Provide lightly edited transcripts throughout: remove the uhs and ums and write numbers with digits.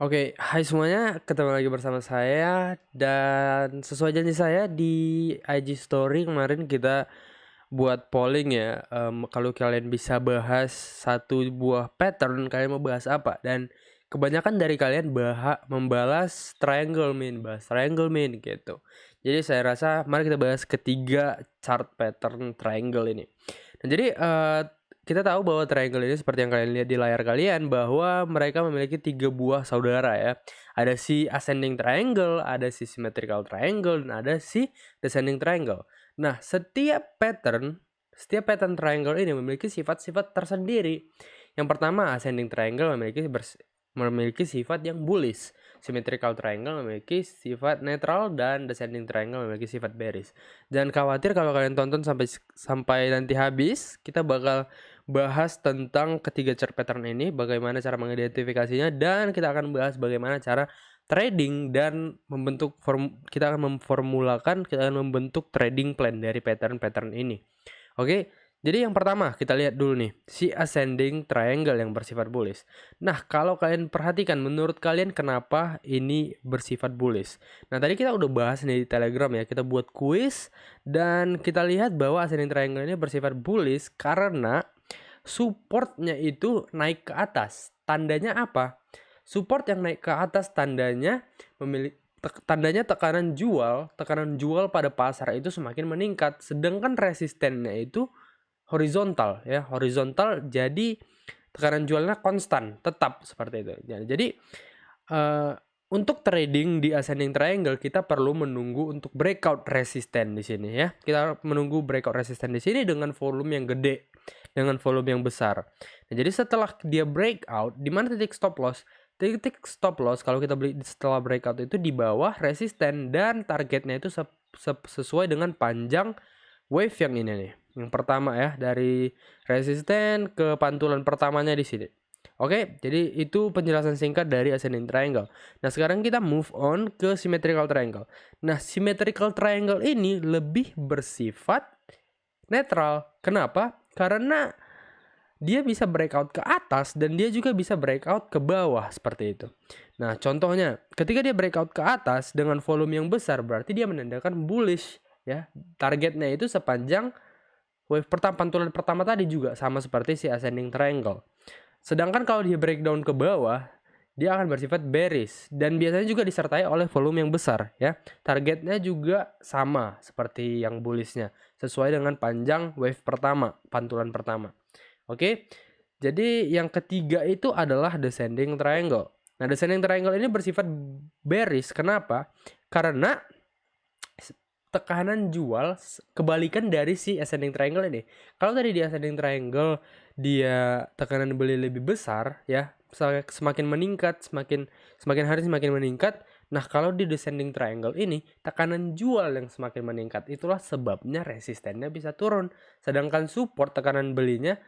Oke, hai semuanya, ketemu lagi bersama saya dan sesuai janji saya di IG story kemarin kita buat polling ya, kalau kalian bisa bahas satu buah pattern, kalian mau bahas apa? Dan kebanyakan dari kalian membalas triangle mean gitu. Jadi saya rasa mari kita bahas ketiga chart pattern triangle ini. Nah, jadi kita tahu bahwa triangle ini seperti yang kalian lihat di layar kalian bahwa mereka memiliki 3 buah saudara ya. Ada si ascending triangle, ada si symmetrical triangle, dan ada si descending triangle. Nah, setiap pattern triangle ini memiliki sifat-sifat tersendiri. Yang pertama, ascending triangle memiliki sifat yang bullish. Symmetrical triangle memiliki sifat netral dan descending triangle memiliki sifat bearish. Jangan khawatir kalau kalian tonton sampai nanti habis, kita bakal bahas tentang ketiga chart pattern ini, bagaimana cara mengidentifikasinya, dan kita akan bahas bagaimana cara trading dan kita akan membentuk trading plan dari pattern-pattern ini. Oke, jadi yang pertama kita lihat dulu nih, si ascending triangle yang bersifat bullish. Nah, kalau kalian perhatikan, menurut kalian kenapa ini bersifat bullish? Nah, tadi kita udah bahas nih di Telegram ya, kita buat kuis dan kita lihat bahwa ascending triangle ini bersifat bullish karena supportnya itu naik ke atas. Tandanya apa? Support yang naik ke atas tandanya tekanan jual pada pasar itu semakin meningkat, sedangkan resistennya itu horizontal ya, horizontal, jadi tekanan jualnya konstan, tetap seperti itu. Jadi untuk trading di ascending triangle kita perlu menunggu untuk breakout resisten di sini ya. Kita menunggu breakout resisten di sini dengan volume yang gede, dengan volume yang besar. Nah, jadi setelah dia breakout, di mana titik stop loss? Titik stop loss kalau kita beli setelah breakout itu di bawah resisten dan targetnya itu sesuai dengan panjang wave yang ini nih. Yang pertama ya, dari resisten ke pantulan pertamanya di sini. Oke, jadi itu penjelasan singkat dari ascending triangle. Nah, sekarang kita move on ke symmetrical triangle. Nah, symmetrical triangle ini lebih bersifat netral. Kenapa? Karena dia bisa breakout ke atas dan dia juga bisa breakout ke bawah seperti itu. Nah, contohnya ketika dia breakout ke atas dengan volume yang besar berarti dia menandakan bullish ya. Targetnya itu sepanjang wave pantulan pertama tadi juga sama seperti si ascending triangle. Sedangkan kalau dia breakdown ke bawah, dia akan bersifat bearish dan biasanya juga disertai oleh volume yang besar ya. Targetnya juga sama seperti yang bullishnya, sesuai dengan panjang wave pertama, pantulan pertama. Oke. Jadi yang ketiga itu adalah descending triangle. Nah, descending triangle ini bersifat bearish. Kenapa? Karena tekanan jual kebalikan dari si ascending triangle ini. Kalau tadi di ascending triangle dia tekanan beli lebih besar ya, semakin meningkat, semakin hari semakin meningkat. Nah, kalau di descending triangle ini tekanan jual yang semakin meningkat, itulah sebabnya resistennya bisa turun. Sedangkan support tekanan belinya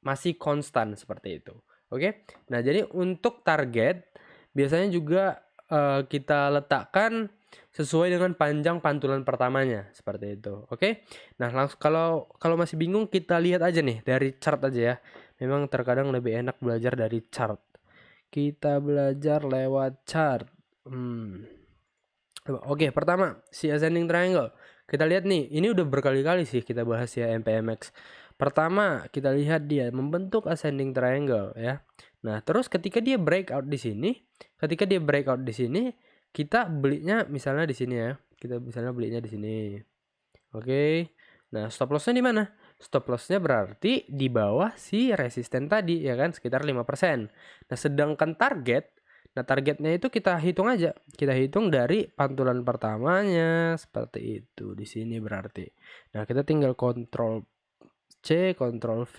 masih konstan seperti itu. Oke. Nah, jadi untuk target biasanya juga kita letakkan sesuai dengan panjang pantulan pertamanya seperti itu. Oke. Nah, langsung kalau masih bingung kita lihat aja nih dari chart aja ya. Memang terkadang lebih enak belajar dari chart. Kita belajar lewat chart. Oke, pertama si ascending triangle. Kita lihat nih, ini udah berkali-kali sih kita bahas ya MPMX. Pertama, kita lihat dia membentuk ascending triangle ya. Nah, terus ketika dia breakout di sini, kita belinya misalnya di sini ya. Kita misalnya belinya di sini. Oke. Nah, stop lossnya di mana? Stop lossnya berarti di bawah si resisten tadi ya kan, sekitar 5%. Nah, sedangkan targetnya itu kita hitung aja. Kita hitung dari pantulan pertamanya seperti itu di sini berarti. Nah, kita tinggal Ctrl C, Ctrl V,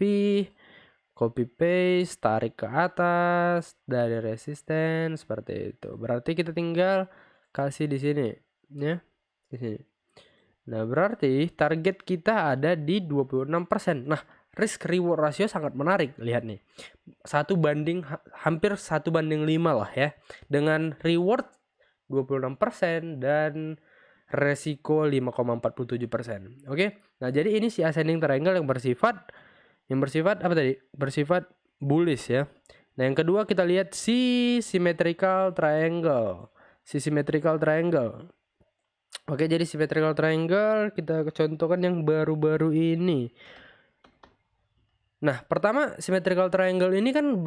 copy paste, tarik ke atas dari resisten seperti itu. Berarti kita tinggal kasih di sini ya, di sini. Nah, berarti target kita ada di 26%. Nah, risk reward rasio sangat menarik, lihat nih. Hampir 1:5 lah ya. Dengan reward 26% dan resiko 5,47%. Oke. Nah, jadi ini si ascending triangle yang bersifat apa tadi? Bersifat bullish ya. Nah, yang kedua kita lihat si symmetrical triangle. Si symmetrical triangle. Oke, jadi symmetrical triangle kita contohkan yang baru-baru ini. Nah, pertama symmetrical triangle ini kan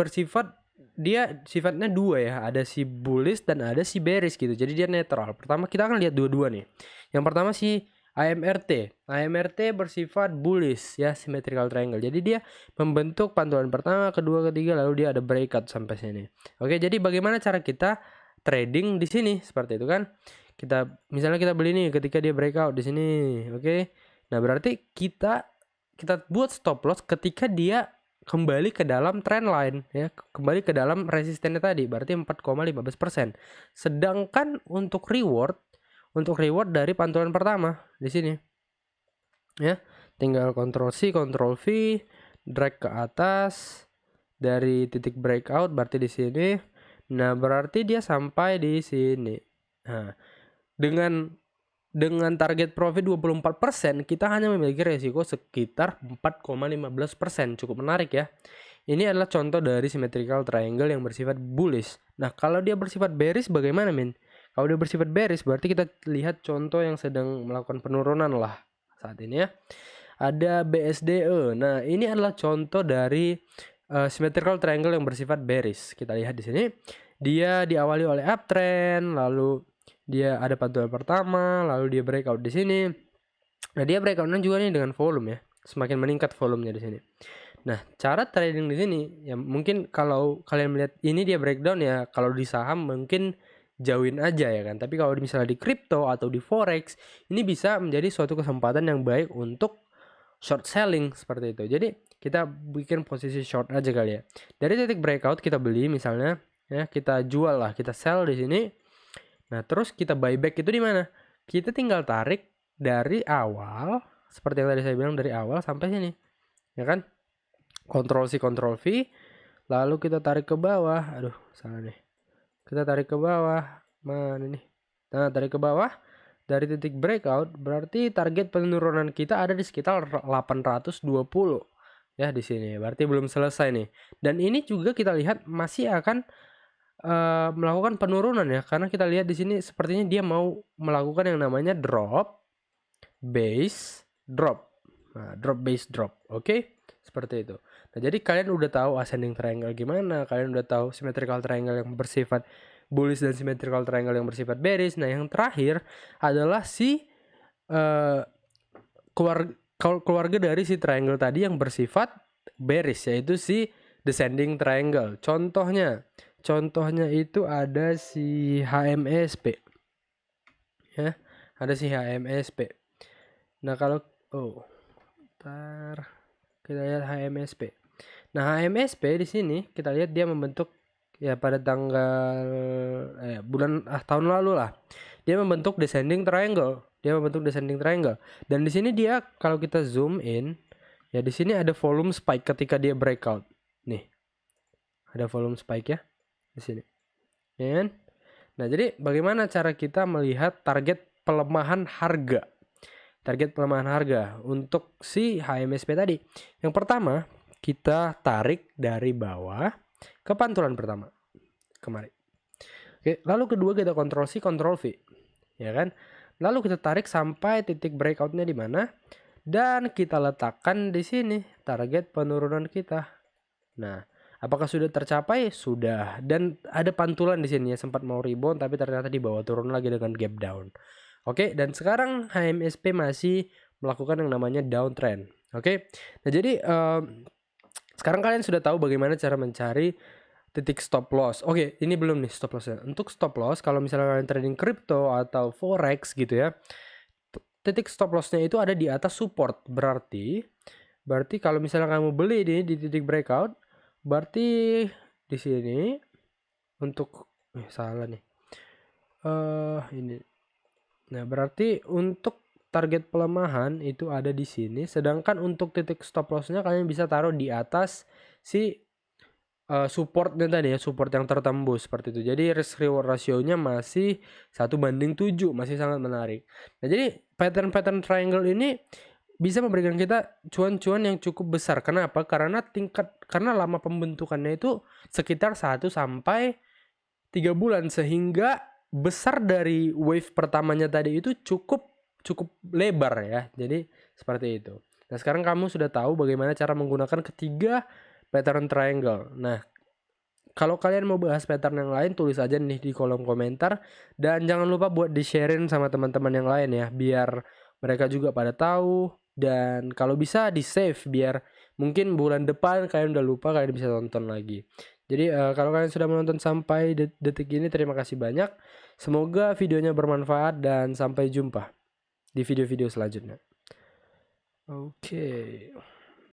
dia sifatnya dua ya, ada si bullish dan ada si bearish gitu. Jadi dia netral. Pertama kita akan lihat dua-dua nih. Yang pertama si AMRT. AMRT bersifat bullish ya, symmetrical triangle. Jadi dia membentuk pantulan pertama, kedua, ketiga, lalu dia ada breakout sampai sini. Oke, jadi bagaimana cara kita trading di sini? Seperti itu kan. Misalnya kita beli nih ketika dia breakout di sini. Oke. Nah, berarti kita buat stop loss ketika dia kembali ke dalam trend line ya, kembali ke dalam resistennya tadi, berarti 4,15%. Sedangkan untuk reward dari pantulan pertama di sini ya, tinggal Ctrl C Ctrl V, drag ke atas dari titik breakout berarti di sini. Nah, berarti dia sampai di sini. Nah, dengan target profit 24%, kita hanya memiliki resiko sekitar 4,15%. Cukup menarik ya. Ini adalah contoh dari symmetrical triangle yang bersifat bullish. Nah, kalau dia bersifat bearish bagaimana, Min? Kalau dia bersifat bearish berarti kita lihat contoh yang sedang melakukan penurunan lah saat ini ya. Ada BSDE. Nah, ini adalah contoh dari symmetrical triangle yang bersifat bearish. Kita lihat di sini. Dia diawali oleh uptrend, lalu dia ada pantulan pertama, lalu dia breakout di sini. Nah, dia breakoutnya juga nih dengan volume ya, semakin meningkat volumenya di sini. Nah, cara trading di sini ya, mungkin kalau kalian melihat ini dia breakdown ya, kalau di saham mungkin jauhin aja ya kan. Tapi kalau misalnya di crypto atau di forex, ini bisa menjadi suatu kesempatan yang baik untuk short selling seperti itu. Jadi kita bikin posisi short aja kali ya. Dari titik breakout kita beli misalnya ya, kita jual lah, kita sell di sini. Nah, terus kita buyback itu di mana? Kita tinggal tarik dari awal, seperti yang tadi saya bilang, dari awal sampai sini. Ya kan? Ctrl C, Ctrl V, lalu kita tarik ke bawah. Aduh, salah nih. Kita tarik ke bawah. Mana nih? Nah, tarik ke bawah dari titik breakout, berarti target penurunan kita ada di sekitar 820 ya di sini. Berarti belum selesai nih. Dan ini juga kita lihat masih akan melakukan penurunan ya, karena kita lihat di sini sepertinya dia mau melakukan yang namanya drop base drop. Nah, drop base drop. Oke? Seperti itu. Nah, jadi kalian udah tahu ascending triangle gimana, kalian udah tahu symmetrical triangle yang bersifat bullish dan symmetrical triangle yang bersifat bearish. Nah, yang terakhir adalah si keluarga dari si triangle tadi yang bersifat bearish, yaitu si descending triangle. Contohnya itu ada si HMSP. Ya, ada si HMSP. Nah, kalau kita lihat HMSP. Nah, HMSP di sini kita lihat dia membentuk ya pada tanggal tahun lalu lah. Dia membentuk descending triangle. Dan di sini dia kalau kita zoom in, ya di sini ada volume spike ketika dia breakout. Nih. Ada volume spike ya di sini. Ya kan? Nah, jadi bagaimana cara kita melihat target pelemahan harga? Target pelemahan harga untuk si HMSP tadi. Yang pertama, kita tarik dari bawah ke pantulan pertama. Kemarin. Oke, lalu kedua kita Ctrl C, Ctrl V. Ya kan? Lalu kita tarik sampai titik breakoutnya di mana? Dan kita letakkan di sini target penurunan kita. Nah, apakah sudah tercapai? Sudah. Dan ada pantulan di sini ya, sempat mau rebound tapi ternyata dibawa turun lagi dengan gap down. Oke, dan sekarang HMSP masih melakukan yang namanya downtrend. Oke. Nah, jadi sekarang kalian sudah tahu bagaimana cara mencari titik stop loss. Oke, ini belum nih stop lossnya. Untuk stop loss, kalau misalnya kalian trading crypto atau forex gitu ya, titik stop lossnya itu ada di atas support. Berarti kalau misalnya kamu beli di titik breakout, berarti di sini untuk salah nih. Ini. Nah, berarti untuk target pelemahan itu ada di sini, sedangkan untuk titik stop lossnya kalian bisa taruh di atas si supportnya tadi ya, support yang tertembus seperti itu. Jadi risk reward rasionya masih 1:7, masih sangat menarik. Nah, jadi pattern triangle ini bisa memberikan kita cuan-cuan yang cukup besar. Kenapa? Karena lama pembentukannya itu sekitar 1 sampai 3 bulan, sehingga besar dari wave pertamanya tadi itu cukup lebar ya. Jadi seperti itu. Nah, sekarang kamu sudah tahu bagaimana cara menggunakan ketiga pattern triangle. Nah, kalau kalian mau bahas pattern yang lain, tulis aja nih di kolom komentar. Dan jangan lupa buat di-sharein sama teman-teman yang lain ya, biar mereka juga pada tahu. Dan kalau bisa di-save, biar mungkin bulan depan kalian udah lupa, kalian bisa tonton lagi. Jadi kalau kalian sudah menonton sampai detik ini, terima kasih banyak. Semoga videonya bermanfaat dan sampai jumpa di video-video selanjutnya. Oke.